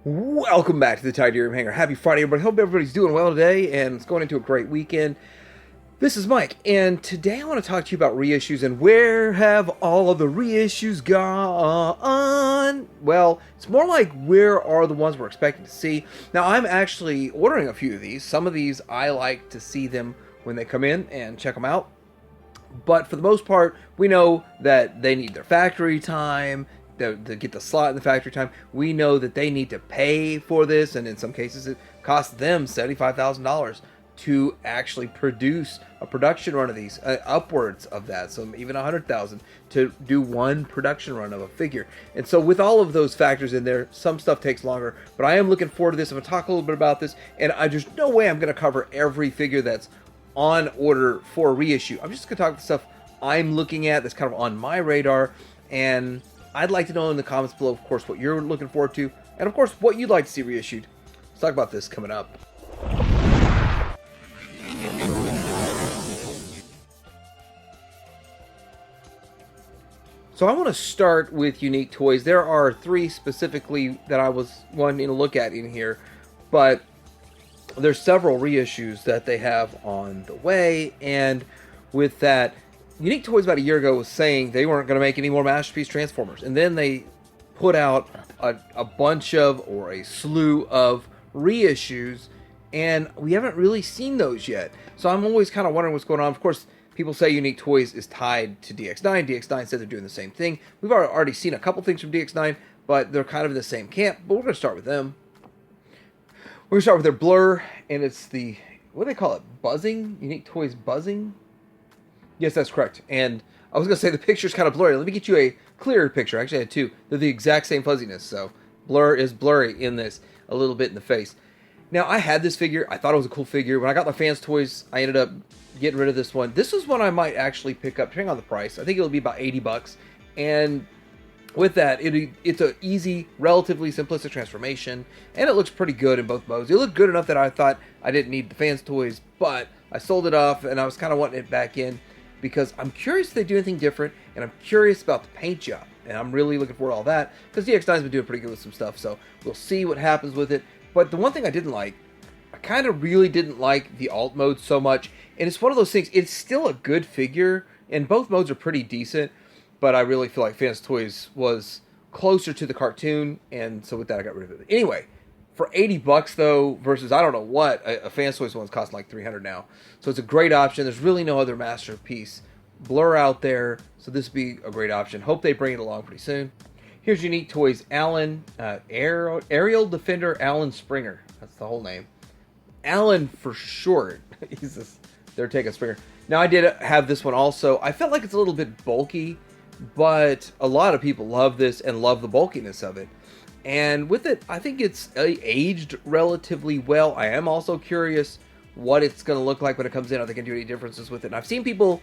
Welcome back to the Tidarium Hangar. Happy Friday, everybody. Hope everybody's doing well today and it's going into a great weekend. This is Mike, and today I want to talk to you about reissues and where have all of the reissues gone? Well, it's more like where are the ones we're expecting to see. Now, I'm actually ordering a few of these. Some of these I like to see them when they come in and check them out. But for the most part, we know that they need their factory time to get the slot in the factory time. We know that they need to pay for this, and in some cases it costs them $75,000 to actually produce a production run of these, upwards of that, so even $100,000 to do one production run of a figure. And so with all of those factors in there, some stuff takes longer, but I am looking forward to this. I'm going to talk a little bit about this, and there's no way I'm going to cover every figure that's on order for a reissue. I'm just going to talk about the stuff I'm looking at that's kind of on my radar, and I'd like to know in the comments below, of course, what you're looking forward to, and of course, what you'd like to see reissued. Let's talk about this coming up. So I want to start with unique toys. There are three specifically that I was wanting to look at in here, but there's several reissues that they have on the way, and with that, Unique Toys about a year ago was saying they weren't going to make any more Masterpiece Transformers, and then they put out a bunch of, or a slew of reissues, and we haven't really seen those yet. So I'm always kind of wondering what's going on. Of course, people say Unique Toys is tied to DX9. DX9 said they're doing the same thing. We've already seen a couple things from DX9, but they're kind of in the same camp, but we're going to start with them. We're going to start with their Blur, and it's the, what do they call it, Buzzing? Unique Toys Buzzing? Yes, that's correct. And I was going to say the picture's kind of blurry. Let me get you a clearer picture. Actually, I had two. They're the exact same fuzziness, so Blur is blurry in this a little bit in the face. Now, I had this figure. I thought it was a cool figure. When I got my Fanstoys, I ended up getting rid of this one. This is one I might actually pick up, depending on the price. I think it'll be about $80. And with that, it's an easy, relatively simplistic transformation, and it looks pretty good in both modes. It looked good enough that I thought I didn't need the Fanstoys, but I sold it off, and I was kind of wanting it back in, because I'm curious if they do anything different, and I'm curious about the paint job, and I'm really looking forward to all that, because DX9's been doing pretty good with some stuff, so we'll see what happens with it. But the one thing I didn't like, I kind of really didn't like the alt mode so much, and it's one of those things, it's still a good figure, and both modes are pretty decent, but I really feel like Fanstoys was closer to the cartoon, and so with that I got rid of it. Anyway, for $80 though, versus I don't know what, a Fanstoys one's costing like $300 now. So it's a great option. There's really no other Masterpiece Blur out there, so this would be a great option. Hope they bring it along pretty soon. Here's Unique Toys Alan, Aerial Defender Alan Springer. That's the whole name. Alan for short. They're taking Springer. Now I did have this one also. I felt like it's a little bit bulky, but a lot of people love this and love the bulkiness of it. And with it, I think it's aged relatively well. I am also curious what it's going to look like when it comes in. If they can do any differences with it. And I've seen people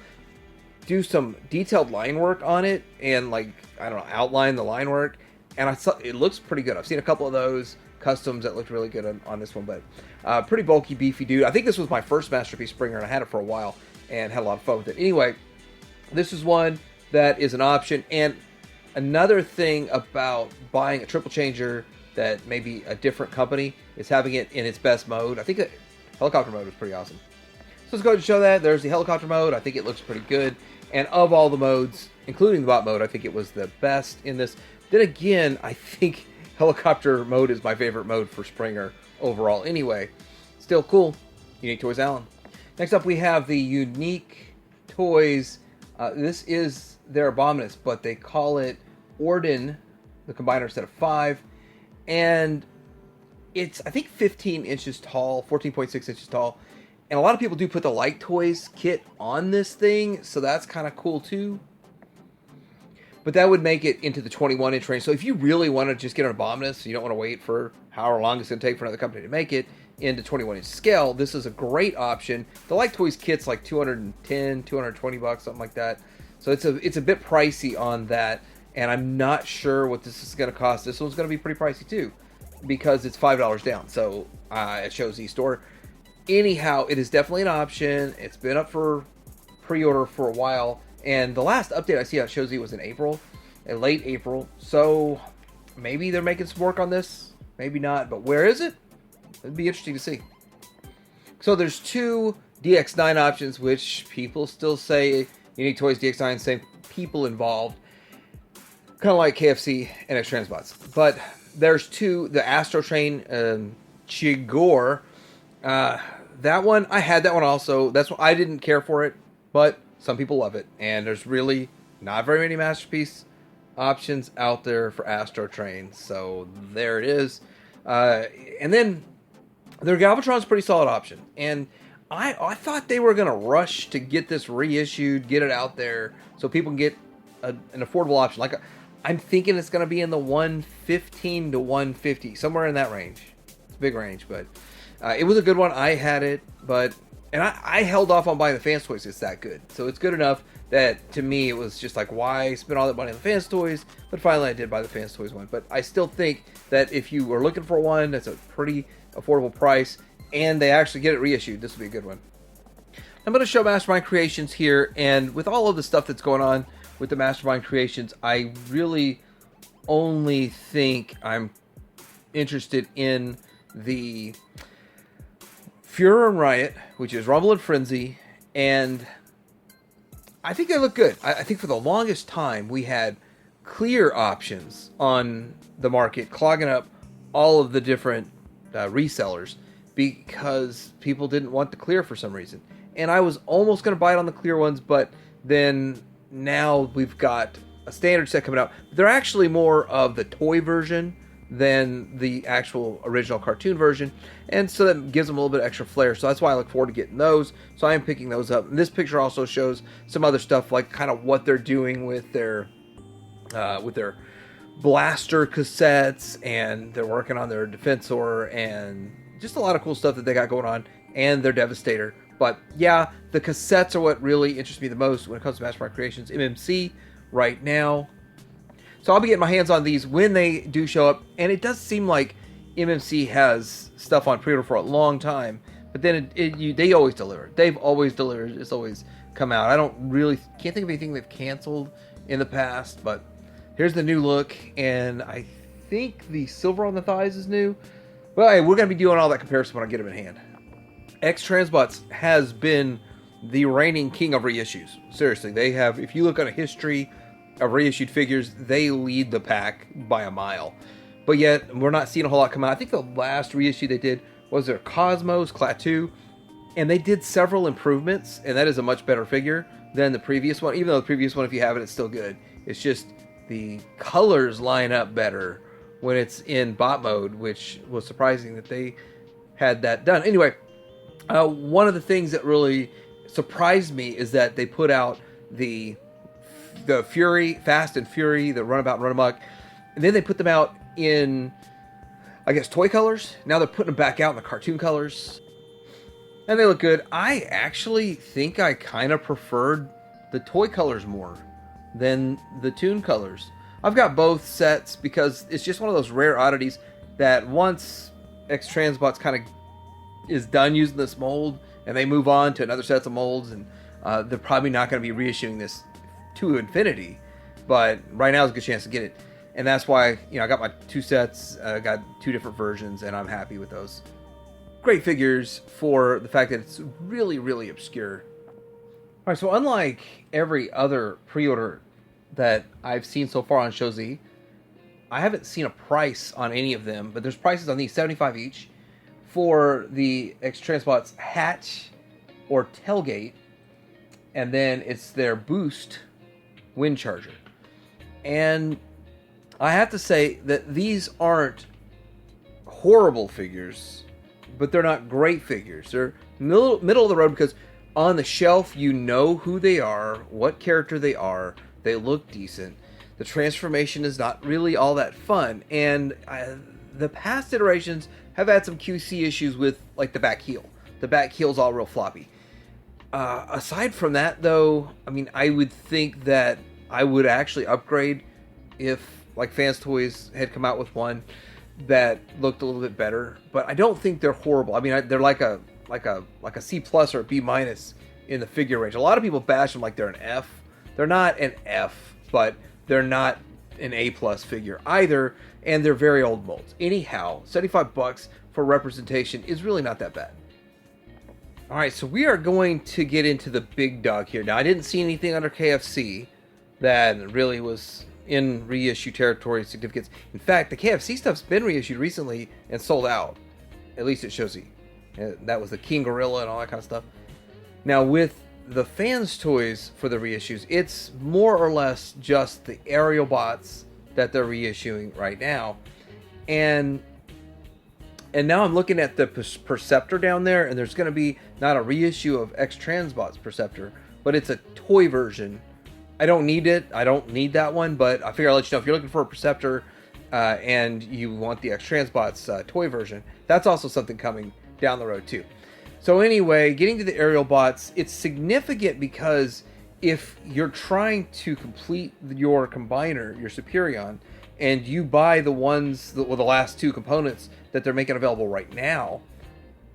do some detailed line work on it and, like, I don't know, outline the line work. And I saw it looks pretty good. I've seen a couple of those customs that looked really good on this one. But pretty bulky, beefy dude. I think this was my first Masterpiece Springer, and I had it for a while and had a lot of fun with it. Anyway, this is one that is an option. And another thing about buying a triple changer that may be a different company is having it in its best mode. I think that helicopter mode was pretty awesome. So let's go ahead and show that. There's the helicopter mode. I think it looks pretty good. And of all the modes, including the bot mode, I think it was the best in this. Then again, I think helicopter mode is my favorite mode for Springer overall. Anyway, still cool. Unique Toys Alan. Next up, we have the Unique Toys. This is their Abominus, but they call it Orden, the combiner set of 5, and it's, I think, 15 inches tall, 14.6 inches tall, and a lot of people do put the Light Toys kit on this thing, so that's kind of cool too. But that would make it into the 21-inch range, so if you really want to just get an Abominus, you don't want to wait for however long it's going to take for another company to make it into 21-inch scale, this is a great option. The Light Toys kit's like $210, $220, something like that. So it's a bit pricey on that, and I'm not sure what this is going to cost. This one's going to be pretty pricey too, because it's $5 down. So it shows eStore. Anyhow, it is definitely an option. It's been up for pre-order for a while, and the last update I see on Shozy was in April, in late April. So maybe they're making some work on this. maybe not, but where is it? It'd be interesting to see. So there's two DX9 options, which people still say Unique Toys DX9, same people involved. Kind of like KFC and X Transbots. But there's two, the Astro Train Chigor. That one, I had that one also. That's what I didn't care for it, but some people love it. And there's really not very many Masterpiece options out there for Astro Train. So there it is. And then their Galvatron's a pretty solid option. And I thought they were going to rush to get this reissued, get it out there, so people can get an affordable option. Like I'm thinking it's going to be in the 115 to 150, somewhere in that range. It's a big range, but it was a good one. I had it, and I held off on buying the Fanstoys. It's that good. So it's good enough that, to me, it was just like, why spend all that money on the Fanstoys? But finally, I did buy the Fanstoys one. But I still think that if you were looking for one that's a pretty affordable price, and they actually get it reissued, this would be a good one. I'm going to show Mastermind Creations here, and with all of the stuff that's going on with the Mastermind Creations, I really only think I'm interested in the Furor and Riot, which is Rumble and Frenzy, and I think they look good. I think for the longest time we had clear options on the market, clogging up all of the different resellers because people didn't want the clear for some reason. And I was almost going to buy it on the clear ones, but then now we've got a standard set coming out. They're actually more of the toy version than the actual original cartoon version, and so that gives them a little bit of extra flair. So that's why I look forward to getting those. So I am picking those up. And this picture also shows some other stuff, like kind of what they're doing with their blaster cassettes, and they're working on their Defensor, and just a lot of cool stuff that they got going on, and their Devastator. But yeah, the cassettes are what really interests me the most when it comes to Mastermind Creations MMC right now. So I'll be getting my hands on these when they do show up. And it does seem like MMC has stuff on pre-order for a long time, but then they always deliver. They've always delivered. It's always come out. I can't think of anything they've canceled in the past, but here's the new look. And I think the silver on the thighs is new. Well, hey, we're going to be doing all that comparison when I get them in hand. X Transbots has been the reigning king of reissues. Seriously, they have, if you look at a history of reissued figures, they lead the pack by a mile. But yet, we're not seeing a whole lot come out. I think the last reissue they did was their Cosmos Klaatu, and they did several improvements, and that is a much better figure than the previous one. Even though the previous one, if you have it, it's still good. It's just the colors line up better when it's in bot mode, which was surprising that they had that done. Anyway, one of the things that really surprised me is that they put out the Fury, Fast and Fury, the Runabout and Run Amok, and then they put them out in, I guess, toy colors. Now they're putting them back out in the cartoon colors, and they look good. I actually think I kind of preferred the toy colors more than the toon colors. I've got both sets because it's just one of those rare oddities that once X Transbots kind of is done using this mold and they move on to another set of molds, and they're probably not going to be reissuing this to infinity, but right now is a good chance to get it. And that's why, I got my two sets, got two different versions, and I'm happy with those. Great figures for the fact that it's really, really obscure. Alright, so unlike every other pre-order that I've seen so far on Show Z, I haven't seen a price on any of them, but there's prices on these, $75 each, for the X Transbots hatch or tailgate, and then it's their boost wind charger. And I have to say that these aren't horrible figures, but they're not great figures. They're middle of the road because on the shelf you know who they are, what character they are, they look decent. The transformation is not really all that fun, and the past iterations have had some QC issues with, like, the back heel. The back heel's all real floppy. Aside from that, though, I mean, I would think that I would actually upgrade if, like, Fanstoys had come out with one that looked a little bit better. But I don't think they're horrible. I mean, they're like a C+ or a B- in the figure range. A lot of people bash them like they're an F. They're not an F, but they're not an A+ figure either. and they're very old molds. Anyhow, $75 for representation is really not that bad. All right, so we are going to get into the big dog here. Now, I didn't see anything under KFC that really was in reissue territory significance. In fact, the KFC stuff's been reissued recently and sold out. At least it shows you. That was the King Gorilla and all that kind of stuff. Now, with the Fanstoys for the reissues, it's more or less just the aerial bots that they're reissuing right now. And now I'm looking at the Perceptor down there, and there's going to be not a reissue of X-Transbot's Perceptor, but it's a toy version. I don't need it. I don't need that one, but I figure I'll let you know if you're looking for a Perceptor and you want the X-Transbot's toy version. That's also something coming down the road too. So anyway, getting to the aerial bots, it's significant because if you're trying to complete your combiner, your Superion, and you buy the ones, the last two components that they're making available right now,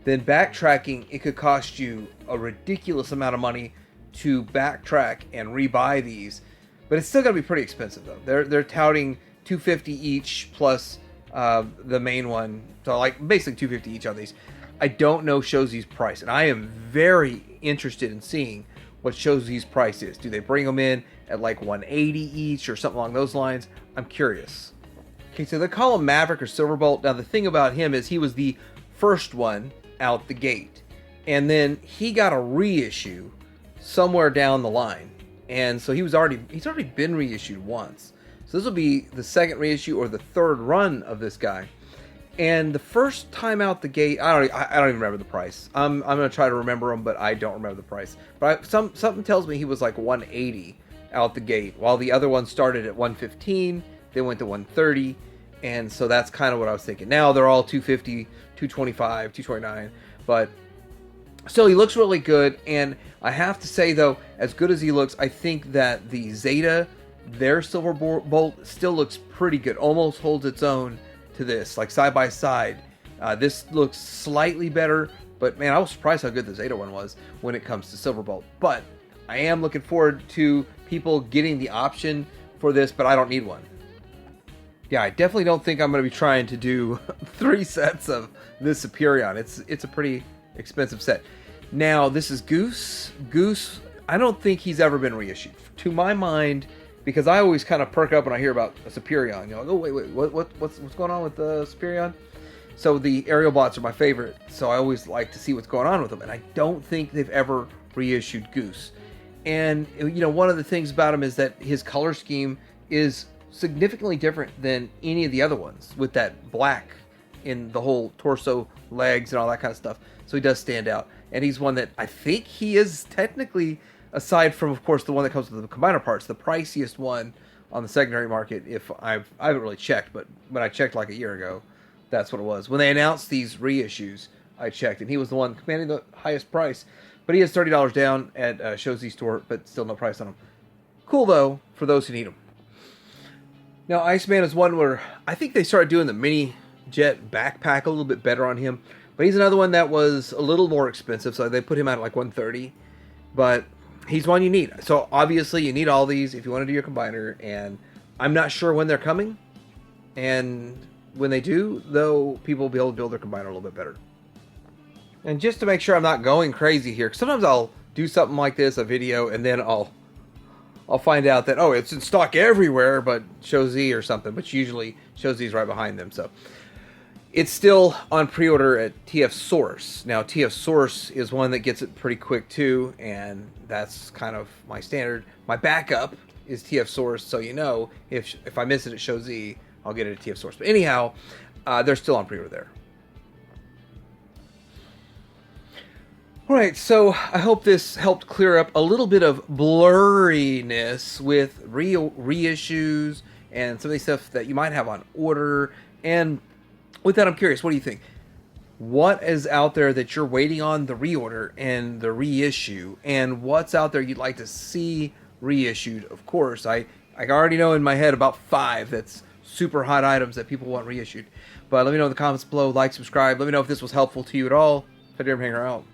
then backtracking, it could cost you a ridiculous amount of money to backtrack and rebuy these. But it's still going to be pretty expensive though. They're touting $250 each plus the main one, so like basically $250 each on these. I don't know Shozi's price, and I am very interested in seeing what Shozi's price is. Do they bring them in at like $180 each or something along those lines? I'm curious. Okay, so they call him Maverick or Silverbolt. Now the thing about him is he was the first one out the gate, and then he got a reissue somewhere down the line, and so he's already been reissued once. So this will be the second reissue or the third run of this guy. And the first time out the gate, I don't even remember the price. I'm gonna try to remember them, but I don't remember the price. But something tells me he was like $180 out the gate, while the other one started at $115, they went to $130, and so that's kind of what I was thinking. Now they're all $250, $225, $229, but still he looks really good. And I have to say though, as good as he looks, I think that the Zeta, their Silverbolt, still looks pretty good. Almost holds its own to this, like side by side. This looks slightly better, but man, I was surprised how good the Zeta one was when it comes to Silverbolt. But I am looking forward to people getting the option for this, but I don't need one. Yeah, I definitely don't think I'm going to be trying to do 3 sets of this Superion. It's a pretty expensive set. Now, this is Goose. Goose, I don't think he's ever been reissued. To my mind, because I always kind of perk up when I hear about a Superion. You know, oh wait, what's going on with the Superion? So the aerial bots are my favorite, so I always like to see what's going on with them. And I don't think they've ever reissued Goose. And you know, one of the things about him is that his color scheme is significantly different than any of the other ones, with that black in the whole torso, legs, and all that kind of stuff. So he does stand out, and he's one that I think he is technically, aside from, of course, the one that comes with the combiner parts, the priciest one on the secondary market. If I haven't really checked, but when I checked like a year ago, that's what it was. When they announced these reissues, I checked, and he was the one commanding the highest price. But he is $30 down at Shozi store, but still no price on him. Cool, though, for those who need them. Now, Iceman is one where I think they started doing the mini jet backpack a little bit better on him. But he's another one that was a little more expensive, so they put him out at like $130. But he's one you need. So obviously you need all these if you want to do your combiner, and I'm not sure when they're coming. And when they do, though, people will be able to build their combiner a little bit better. And just to make sure I'm not going crazy here, 'cause sometimes I'll do something like this, a video, and then I'll find out that, oh, it's in stock everywhere, but Shozi or something. But usually Shozi's right behind them. So it's still on pre-order at TF Source. Now, TF Source is one that gets it pretty quick too, and that's kind of my standard. My backup is TF Source, so you know, if I miss it at Shozi, I'll get it at TF Source. But anyhow, they're still on pre-order there. Alright, so I hope this helped clear up a little bit of blurriness with reissues and some of the stuff that you might have on order. And with that, I'm curious, what do you think? What is out there that you're waiting on the reorder and the reissue? And what's out there you'd like to see reissued? Of course, I already know in my head about 5 that's super hot items that people want reissued. But let me know in the comments below, like, subscribe. Let me know if this was helpful to you at all. Hanger out.